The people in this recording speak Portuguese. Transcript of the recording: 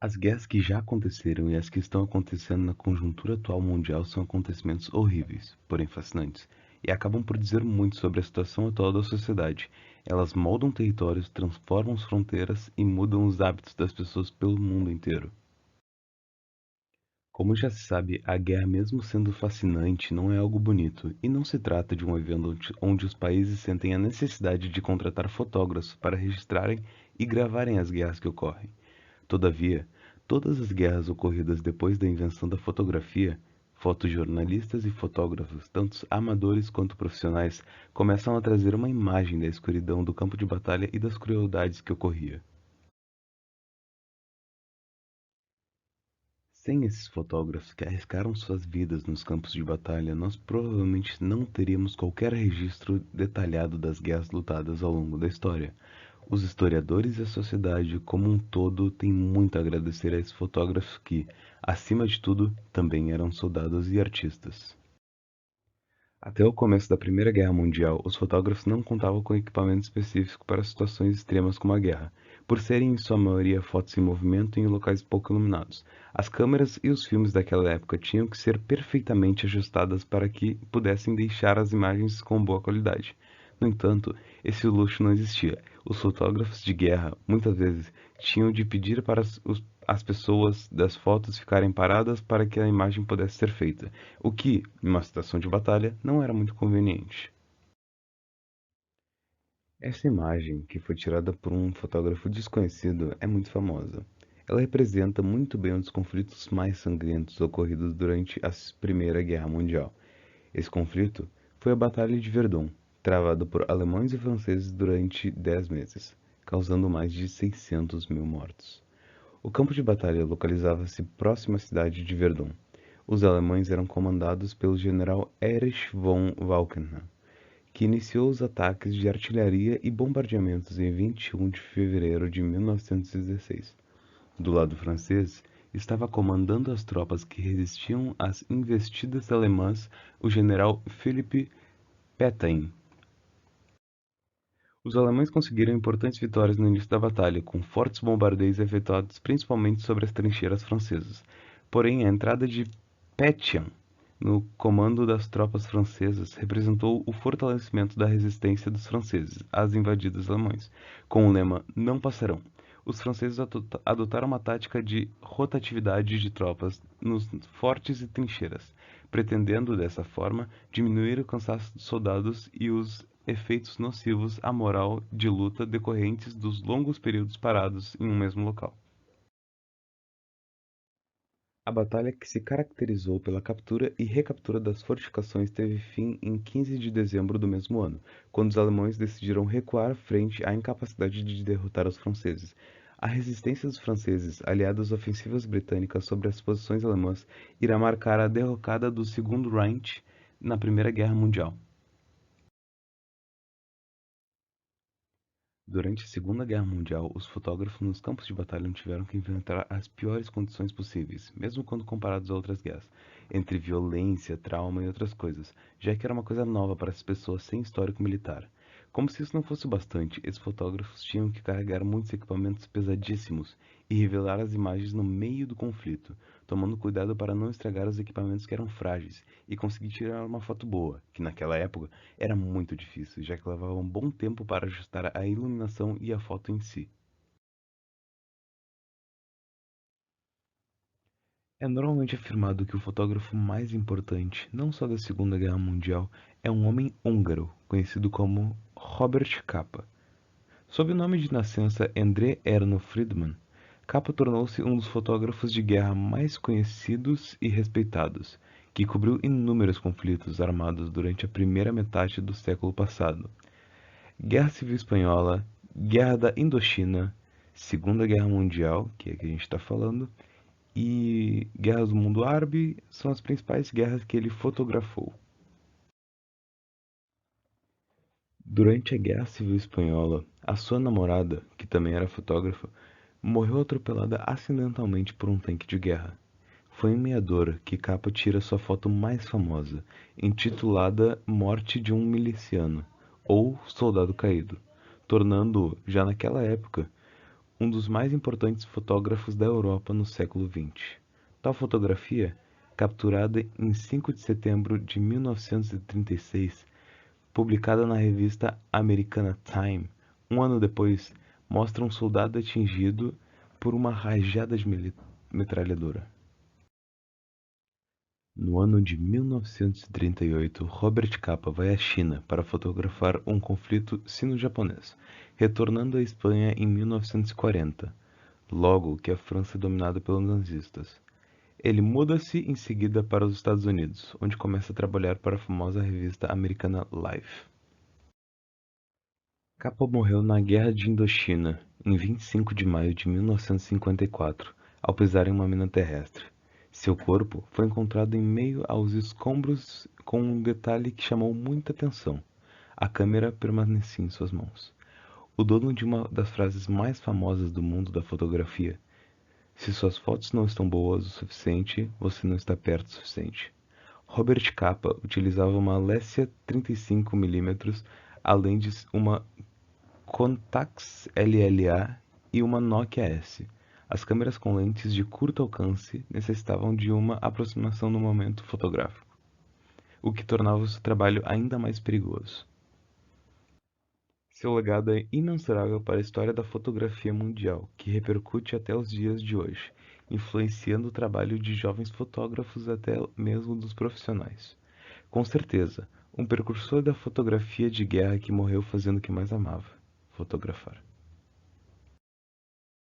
As guerras que já aconteceram e as que estão acontecendo na conjuntura atual mundial são acontecimentos horríveis, porém fascinantes, e acabam por dizer muito sobre a situação atual da sociedade. Elas moldam territórios, transformam as fronteiras e mudam os hábitos das pessoas pelo mundo inteiro. Como já se sabe, a guerra, mesmo sendo fascinante, não é algo bonito, e não se trata de um evento onde os países sentem a necessidade de contratar fotógrafos para registrarem e gravarem as guerras que ocorrem. Todavia, todas as guerras ocorridas depois da invenção da fotografia, fotojornalistas e fotógrafos, tanto amadores quanto profissionais, começam a trazer uma imagem da escuridão do campo de batalha e das crueldades que ocorria. Sem esses fotógrafos que arriscaram suas vidas nos campos de batalha, nós provavelmente não teríamos qualquer registro detalhado das guerras lutadas ao longo da história. Os historiadores e a sociedade como um todo têm muito a agradecer a esses fotógrafos que, acima de tudo, também eram soldados e artistas. Até o começo da Primeira Guerra Mundial, os fotógrafos não contavam com equipamento específico para situações extremas como a guerra, por serem em sua maioria fotos em movimento em locais pouco iluminados. As câmeras e os filmes daquela época tinham que ser perfeitamente ajustadas para que pudessem deixar as imagens com boa qualidade. No entanto, esse luxo não existia. Os fotógrafos de guerra, muitas vezes, tinham de pedir para as pessoas das fotos ficarem paradas para que a imagem pudesse ser feita, o que, em uma situação de batalha, não era muito conveniente. Essa imagem, que foi tirada por um fotógrafo desconhecido, é muito famosa. Ela representa muito bem um dos conflitos mais sangrentos ocorridos durante a Primeira Guerra Mundial. Esse conflito foi a Batalha de Verdun, travada por alemães e franceses durante 10 meses, causando mais de 600 mil mortos. O campo de batalha localizava-se próximo à cidade de Verdun. Os alemães eram comandados pelo general Erich von Falkenhayn, que iniciou os ataques de artilharia e bombardeamentos em 21 de fevereiro de 1916. Do lado francês, estava comandando as tropas que resistiam às investidas alemãs o general Philippe Pétain. Os alemães conseguiram importantes vitórias no início da batalha, com fortes bombardeios efetuados principalmente sobre as trincheiras francesas. Porém, a entrada de Pétain no comando das tropas francesas representou o fortalecimento da resistência dos franceses às invadidas alemãs. Com o lema "Não passarão", os franceses adotaram uma tática de rotatividade de tropas nos fortes e trincheiras, pretendendo dessa forma diminuir o cansaço dos soldados e os efeitos nocivos à moral de luta decorrentes dos longos períodos parados em um mesmo local. A batalha, que se caracterizou pela captura e recaptura das fortificações, teve fim em 15 de dezembro do mesmo ano, quando os alemães decidiram recuar frente à incapacidade de derrotar os franceses. A resistência dos franceses, aliada às ofensivas britânicas sobre as posições alemãs, irá marcar a derrocada do Segundo Reich na Primeira Guerra Mundial. Durante a Segunda Guerra Mundial, os fotógrafos nos campos de batalha tiveram que enfrentar as piores condições possíveis, mesmo quando comparados a outras guerras, entre violência, trauma e outras coisas, já que era uma coisa nova para as pessoas sem histórico militar. Como se isso não fosse o bastante, esses fotógrafos tinham que carregar muitos equipamentos pesadíssimos e revelar as imagens no meio do conflito, tomando cuidado para não estragar os equipamentos que eram frágeis e conseguir tirar uma foto boa, que naquela época era muito difícil, já que levava um bom tempo para ajustar a iluminação e a foto em si. É normalmente afirmado que o fotógrafo mais importante, não só da Segunda Guerra Mundial, é um homem húngaro, conhecido como Robert Capa. Sob o nome de nascença André Erno Friedman, Capa tornou-se um dos fotógrafos de guerra mais conhecidos e respeitados, que cobriu inúmeros conflitos armados durante a primeira metade do século passado. Guerra Civil Espanhola, Guerra da Indochina, Segunda Guerra Mundial, que é a que a gente está falando, e Guerras do Mundo Árabe são as principais guerras que ele fotografou. Durante a Guerra Civil Espanhola, a sua namorada, que também era fotógrafa, morreu atropelada acidentalmente por um tanque de guerra. Foi em Meador que Capa tira sua foto mais famosa, intitulada Morte de um Miliciano, ou Soldado Caído, tornando-o, já naquela época, um dos mais importantes fotógrafos da Europa no século XX. Tal fotografia, capturada em 5 de setembro de 1936, publicada na revista americana Time, um ano depois, mostra um soldado atingido por uma rajada de metralhadora. No ano de 1938, Robert Capa vai à China para fotografar um conflito sino-japonês, retornando à Espanha em 1940, logo que a França é dominada pelos nazistas. Ele muda-se em seguida para os Estados Unidos, onde começa a trabalhar para a famosa revista americana Life. Capa morreu na Guerra de Indochina, em 25 de maio de 1954, ao pisar em uma mina terrestre. Seu corpo foi encontrado em meio aos escombros com um detalhe que chamou muita atenção. A câmera permanecia em suas mãos. O dono de uma das frases mais famosas do mundo da fotografia: "Se suas fotos não estão boas o suficiente, você não está perto o suficiente." Robert Capa utilizava uma Leica 35mm, além de uma Contax LLA e uma Nokia S. As câmeras com lentes de curto alcance necessitavam de uma aproximação no momento fotográfico, o que tornava seu trabalho ainda mais perigoso. Seu legado é imensurável para a história da fotografia mundial, que repercute até os dias de hoje, influenciando o trabalho de jovens fotógrafos até mesmo dos profissionais. Com certeza, um precursor da fotografia de guerra que morreu fazendo o que mais amava: fotografar.